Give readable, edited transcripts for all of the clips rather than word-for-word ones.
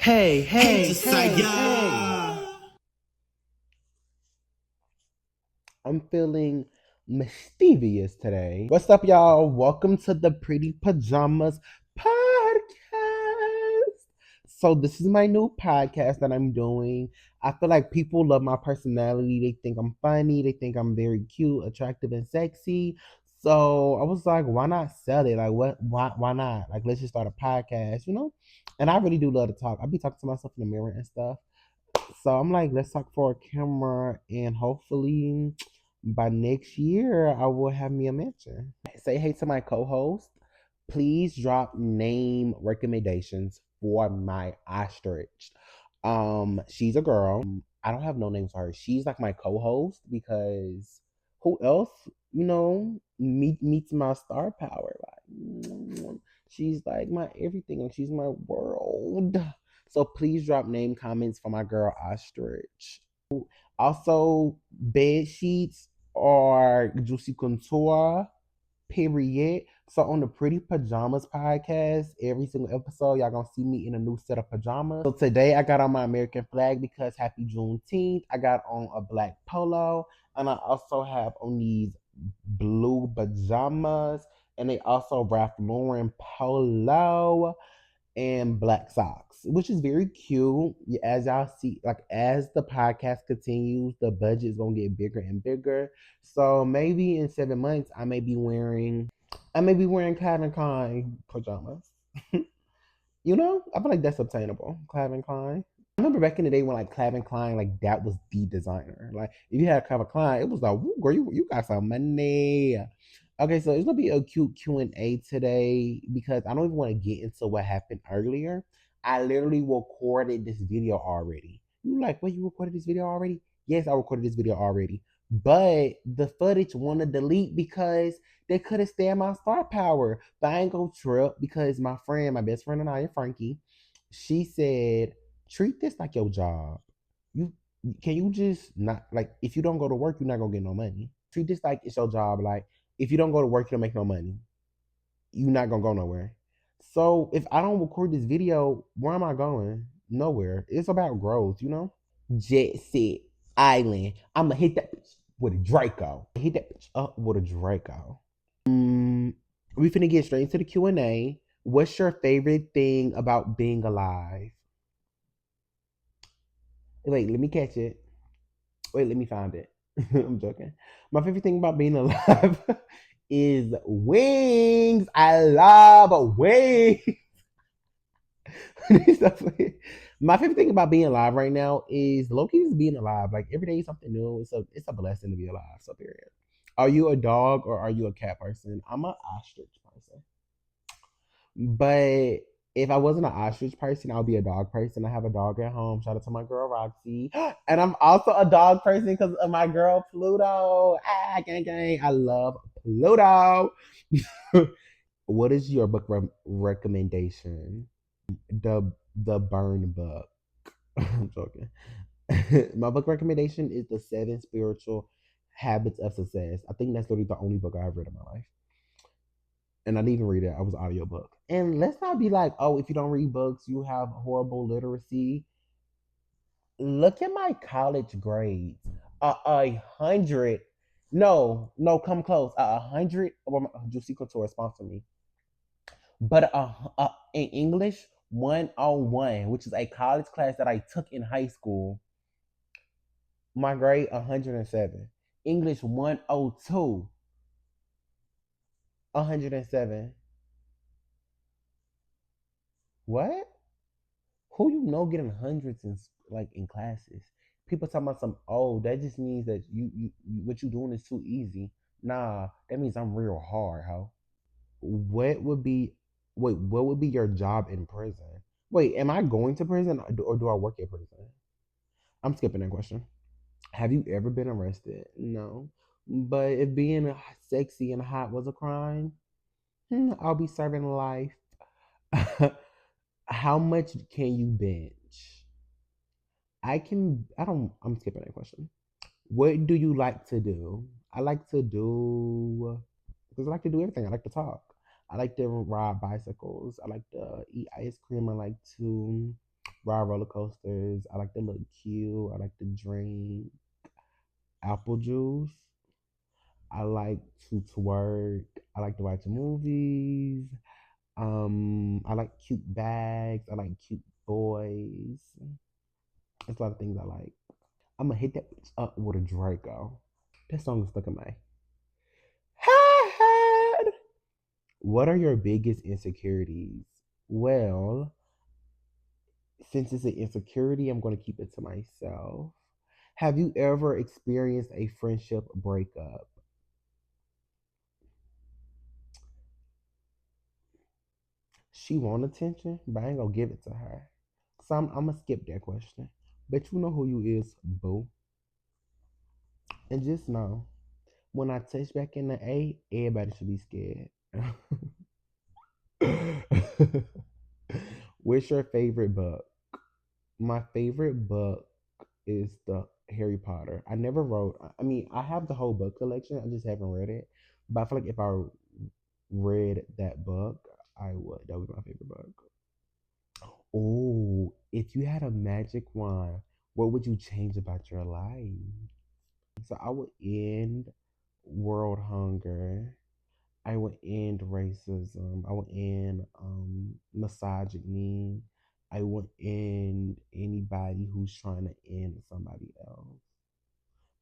Hey, Jusiah. I'm feeling mischievous today. What's up, y'all? Welcome to the Pretty Pajamas Podcast. So, this is my new podcast that I'm doing. I feel like people love my personality. They think I'm funny. They think I'm very cute, attractive, and sexy. So, I was like, why not sell it? Like, what? Why not? Like, let's just start a podcast. And I really do love to talk. I be talking to myself in the mirror and stuff. So I'm like, let's talk for a camera, and hopefully by next year I will have me a mention. Say hey to my co-host. Please drop name recommendations for my ostrich. She's a girl. I don't have no names for her. She's like my co-host because who else, meets my star power. Like, she's like my everything. Like, she's my world. So please drop name comments for my girl Ostrich. Also, bed sheets are Juicy Contour, period. So on the Pretty Pajamas podcast, every single episode, y'all gonna see me in a new set of pajamas. So today I got on my American flag because happy Juneteenth. I got on a black polo, and I also have on these blue pajamas, and they also Ralph Lauren polo and black socks, which is very cute. As y'all see, like as the podcast continues, the budget is gonna get bigger and bigger. So maybe in 7 months, I may be wearing Calvin Klein pajamas. I feel like that's obtainable. Calvin Klein. I remember back in the day when like Calvin Klein, like that was the designer. Like if you had Calvin Klein, it was like, woo, girl, you got some money. Okay, so it's gonna be a cute Q&A today because I don't even want to get into what happened earlier. I literally recorded this video already. You like, wait, you recorded this video already? Yes, I recorded this video already. But the footage want to delete because they couldn't stand my star power. But I ain't gonna trip because my best friend and I, Frankie, she said, treat this like your job. You can you just not like if you don't go to work, you're not gonna get no money. Treat this like it's your job. Like if you don't go to work, you don't make no money. You're not gonna go nowhere. So if I don't record this video, where am I going? Nowhere. It's about growth. Jet Set Island. I'ma hit that bitch with a Draco. Hit that bitch up with a Draco. We finna get straight into the Q&A. What's your favorite thing about being alive? Wait, let me catch it. Wait, let me find it. I'm joking. My favorite thing about being alive is wings. I love wings. My favorite thing about being alive right now is Loki is being alive. Like every day is something new. It's a blessing to be alive. So period. Are you a dog or are you a cat person? I'm an ostrich person. But if I wasn't an ostrich person, I'll be a dog person. I have a dog at home. Shout out to my girl Roxy. And I'm also a dog person because of my girl Pluto. Ah, gang gang. I love Pluto. What is your book recommendation? The Burn book. I'm joking. My book recommendation is The Seven Spiritual Habits of Success. I think that's literally the only book I've read in my life. And I didn't even read it. I was audiobook. And let's not be like, oh, if you don't read books, you have horrible literacy. Look at my college grades. 100. No, come close. 100. Well, Juicy Couture sponsor me. But in English 101, which is a college class that I took in high school, my grade 107. English 102, 107. What? Who getting hundreds in classes? People talking about some, oh, that just means that you what you doing is too easy. Nah, that means I'm real hard, ho. What would be what would be your job in prison? Wait, am I going to prison or do I work at prison? I'm skipping that question. Have you ever been arrested? No. But if being sexy and hot was a crime, I'll be serving life. How much can you bench? I'm skipping that question. What do you like to do? I like to do, because I like to do everything. I like to talk. I like to ride bicycles. I like to eat ice cream. I like to Ride roller coasters. I like to look cute. I like to drink apple juice. I like to twerk. I like to watch movies. I like cute bags. I like cute boys. There's a lot of things I like. I'm gonna hit that bitch up with a Draco. That song is stuck in my head. What are your biggest insecurities? Well, since it's an insecurity, I'm gonna keep it to myself. Have you ever experienced a friendship breakup? She want attention, but I ain't gonna give it to her. So I'm gonna skip that question. But you know who you is, boo. And just know, when I touch back in the A, everybody should be scared. What's your favorite book? My favorite book is the Harry Potter. I never wrote. I mean, I have the whole book collection. I just haven't read it. But I feel like if I read that book, I would. That was my favorite book. Oh, if you had a magic wand, what would you change about your life? So I would end world hunger. I would end racism. I would end misogyny. I would end anybody who's trying to end somebody else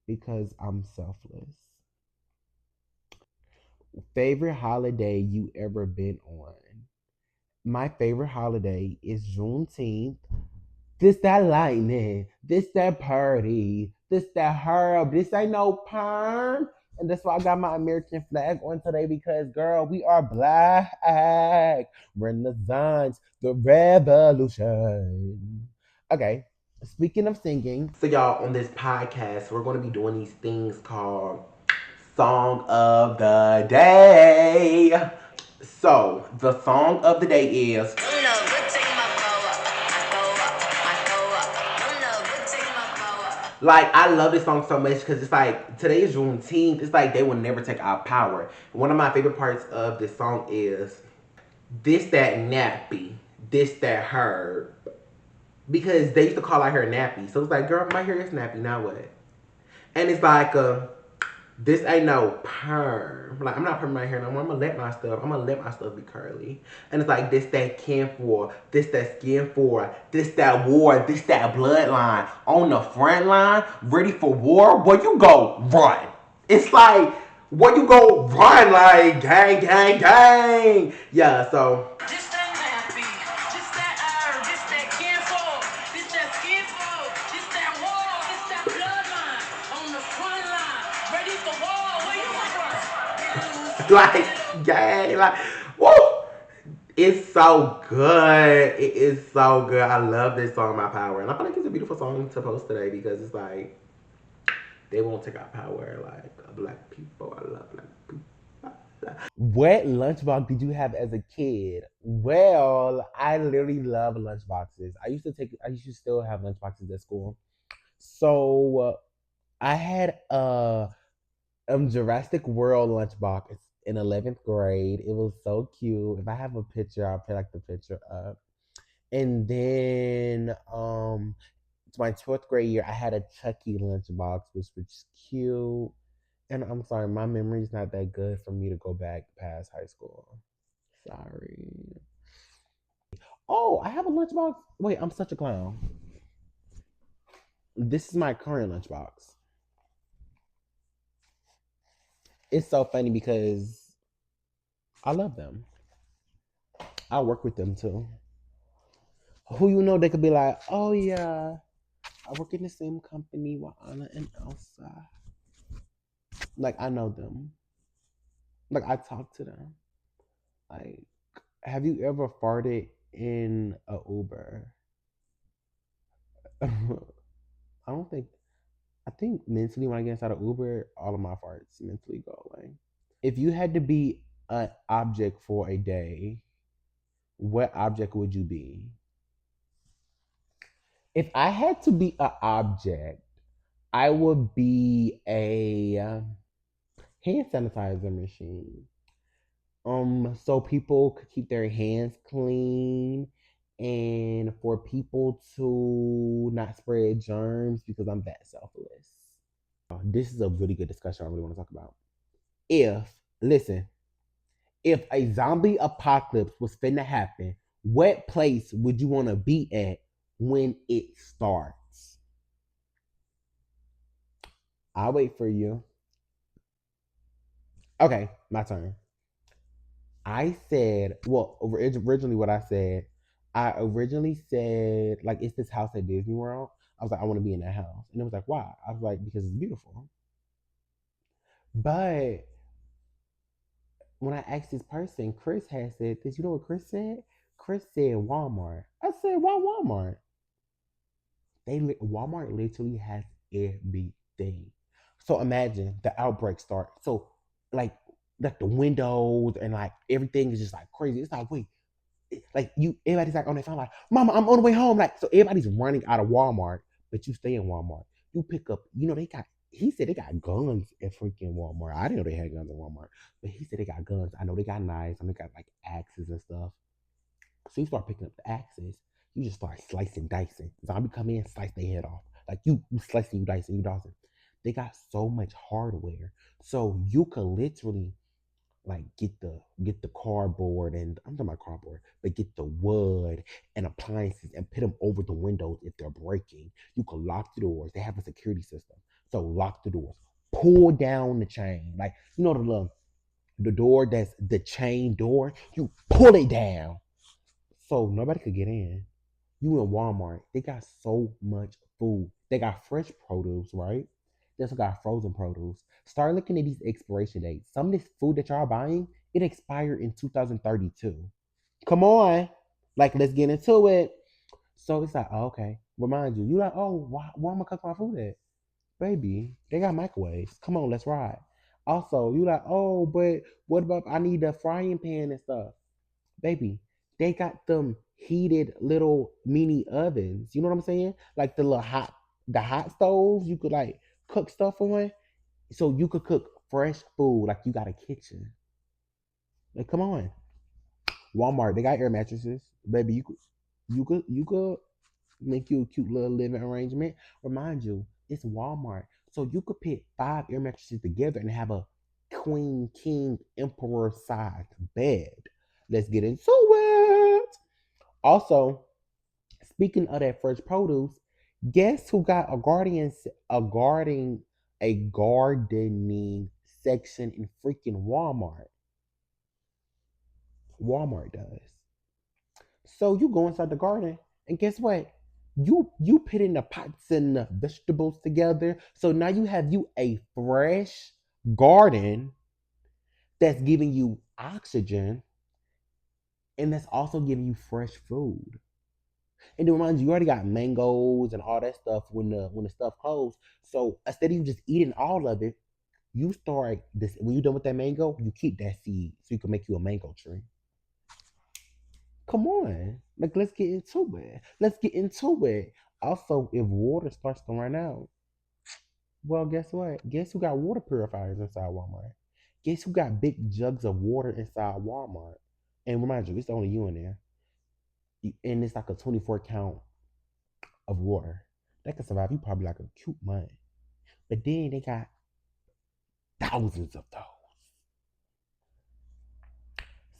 because I'm selfless. Favorite holiday you ever been on? My favorite holiday is Juneteenth. This that lightning. This that party. This that herb. This ain't no perm. And that's why I got my American flag on today because, girl, we are black. Renaissance, the revolution. Okay, speaking of singing. So, y'all, on this podcast, we're going to be doing these things called Song of the Day. So, the song of the day is like I love this song so much because it's like today is Juneteenth. It's like they will never take our power. One of my favorite parts of this song is this that nappy, this that herb, because they used to call our hair nappy. So it's like, girl, my hair is nappy. Now what? And it's like this ain't no perm. Like I'm not perming my hair no more. I'm gonna let my stuff be curly. And it's like this that kin for, this that skin for, this that war, this that bloodline. On the front line, ready for war, where you go run. It's like where you go run, like gang, gang, gang. Yeah, so like gang, like woo. It's so good. It is so good. I love this song, My Power. And I feel like it's a beautiful song to post today because it's like, they won't take our power like black people. I love black people. What lunchbox did you have as a kid? Well, I literally love lunchboxes. I used to still have lunchboxes at school. So I had a Jurassic World lunchbox in 11th grade. It was so cute. If I have a picture, I'll put like the picture up. And then it's my 12th grade year, I had a Chucky lunchbox, which was cute. And I'm sorry, my memory's not that good for me to go back past high school. Sorry. Oh, I have a lunchbox. Wait, I'm such a clown. This is my current lunchbox. It's so funny because I love them. I work with them too. Who you know they could be like, oh yeah, I work in the same company with Anna and Elsa. Like I know them. Like I talk to them. Like, have you ever farted in a Uber? I don't think. I think mentally when I get inside of Uber, all of my farts mentally go away. If you had to be an object for a day, what object would you be? If I had to be an object, I would be a hand sanitizer machine. So people could keep their hands clean and for people to not spread germs because I'm that selfless. This is a really good discussion I really want to talk about. If, listen, if a zombie apocalypse was finna happen, what place would you want to be at when it starts? I'll wait for you. Okay, my turn. I said, well, originally what I originally said, like, it's this house at Disney World. I was like, I want to be in that house. And it was like, why? I was like, because it's beautiful. But when I asked this person, Chris had said this. You know what Chris said? Chris said Walmart. I said, why Walmart? Walmart literally has everything. So imagine the outbreak start. So like like the windows and like everything is just like crazy. It's like wait, like you everybody's like on their phone like, Mama, I'm on the way home. Like so everybody's running out of Walmart, but you stay in Walmart. You pick up, they got he said they got guns at freaking Walmart. I didn't know they had guns at Walmart, but he said they got guns. I know they got knives and they got like axes and stuff. So you start picking up the axes, you just start slicing, dicing. Zombie come in, slice their head off. Like you slicing, you dicing, you dicing. They got so much hardware, so you could literally like get the cardboard and I'm talking about cardboard, but get the wood and appliances and put them over the windows if they're breaking. You can lock the doors. They have a security system, so lock the doors. Pull down the chain, like the door that's the chain door. You pull it down so nobody could get in. You in Walmart, they got so much food. They got fresh produce, right? They also got frozen produce. Start looking at these expiration dates. Some of this food that y'all buying, it expired in 2032. Come on. Like, let's get into it. So it's like, oh, okay. Remind you, you like, oh, where am I cook my food at? Baby, they got microwaves. Come on, let's ride. Also, you like, oh, but what about I need the frying pan and stuff? Baby, they got them heated little mini ovens. You know what I'm saying? Like the hot stoves you could like cook stuff on. So you could cook fresh food like you got a kitchen. Like come on. Walmart, they got air mattresses. Baby, you could make you a cute little living arrangement. Remind you, it's Walmart. So you could put 5 air mattresses together and have a queen, king, emperor sized bed. Let's get into it. Also, speaking of that fresh produce, guess who got a gardening section in freaking Walmart? Walmart does. So you go inside the garden, and guess what? You putting the pots and the vegetables together. So now you have you a fresh garden that's giving you oxygen and that's also giving you fresh food. And it reminds you, you already got mangoes and all that stuff when the stuff closed. So instead of you just eating all of it, you start this when you're done with that mango, you keep that seed so you can make you a mango tree. Come on. Like let's get into it. Let's get into it. Also, if water starts to run out, well, guess what? Guess who got water purifiers inside Walmart? Guess who got big jugs of water inside Walmart? And remind you, it's only you in there. And it's like a 24 count of water. That could survive you probably like a cute month. But then they got thousands of those.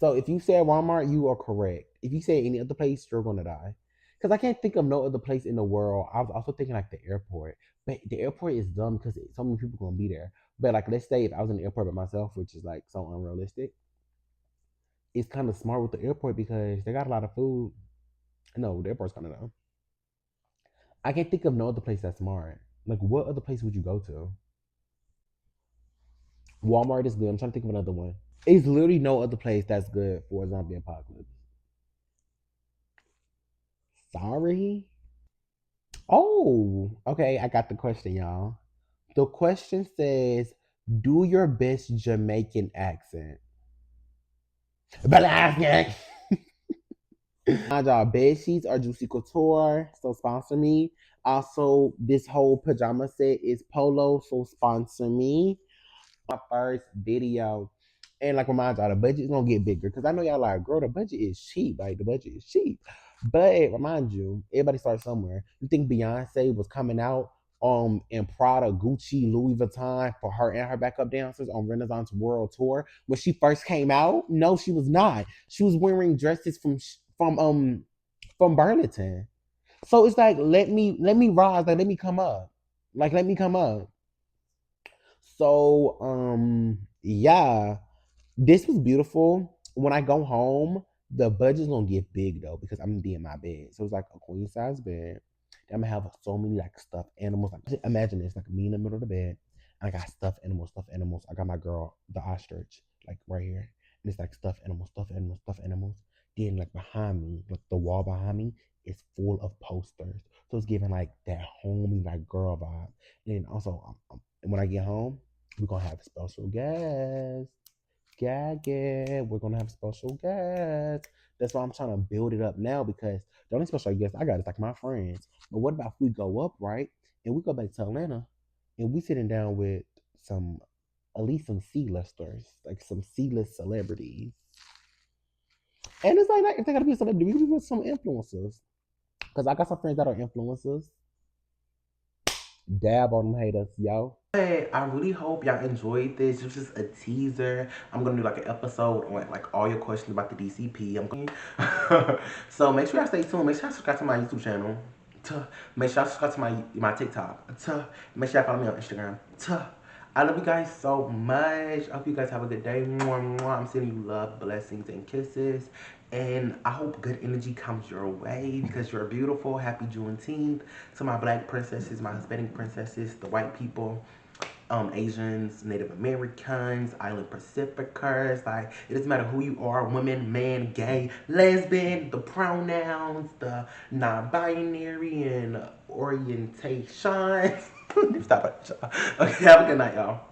So if you said Walmart, you are correct. If you say any other place, you're gonna die. Because I can't think of no other place in the world. I was also thinking like the airport, but the airport is dumb because so many people gonna be there. But like, let's say if I was in the airport by myself, which is like so unrealistic, it's kind of smart with the airport because they got a lot of food. No, the airport's kind of dumb. I can't think of no other place that's smart. Like, what other place would you go to? Walmart is good. I'm trying to think of another one. It's literally no other place that's good for a zombie apocalypse. Sorry. Oh, okay. I got the question, y'all. The question says, "Do your best Jamaican accent." Balancing. Y'all, bed sheets are Juicy Couture, so sponsor me. Also, this whole pajama set is Polo, so sponsor me. My first video. And like remind y'all, the budget's gonna get bigger. Cause I know y'all like, girl, the budget is cheap. Like the budget is cheap. But remind you, everybody starts somewhere. You think Beyonce was coming out in Prada, Gucci, Louis Vuitton for her and her backup dancers on Renaissance World Tour when she first came out? No, she was not. She was wearing dresses from Burlington. So it's like let me rise, like let me come up. Like let me come up. So yeah, this was beautiful. When I go home, the budget's gonna get big though because I'm gonna be in my bed. So it's like a queen size bed. I'm gonna have so many like stuffed animals. Like imagine this, like me in the middle of the bed. And I got stuffed animals, stuffed animals. I got my girl, the ostrich, like right here. And it's like stuffed animals, stuffed animals, stuffed animals. Then like behind me, like the wall behind me is full of posters. So it's giving like that homey, like girl vibe. And then also when I get home, we're gonna have a special guest. Yeah, we're gonna have a special guest. That's why I'm trying to build it up now because the only special guest I got is like my friends. But what about if we go up, right? And we go back to Atlanta and we sitting down with some at least some C-listers, like some C-list celebrities. And it's like if they gotta be a celebrity, we can be with some influencers. Because I got some friends that are influencers. Dab on them haters, yo. Hey, I really hope y'all enjoyed this. It was just a teaser. I'm gonna do like an episode on like all your questions about the DCP. I'm going so make sure y'all stay tuned. Make sure y'all subscribe to my YouTube channel. Make sure y'all subscribe to my TikTok. Make sure y'all follow me on Instagram. I love you guys so much. I hope you guys have a good day. Mwah, mwah. I'm sending you love, blessings, and kisses. And I hope good energy comes your way because you're beautiful. Happy Juneteenth to my black princesses, my Hispanic princesses, the white people, Asians, Native Americans, Island Pacificers. Like, it doesn't matter who you are, woman, man, gay, lesbian, the pronouns, the non-binary, and orientation. Stop it. Okay, have a good night, y'all.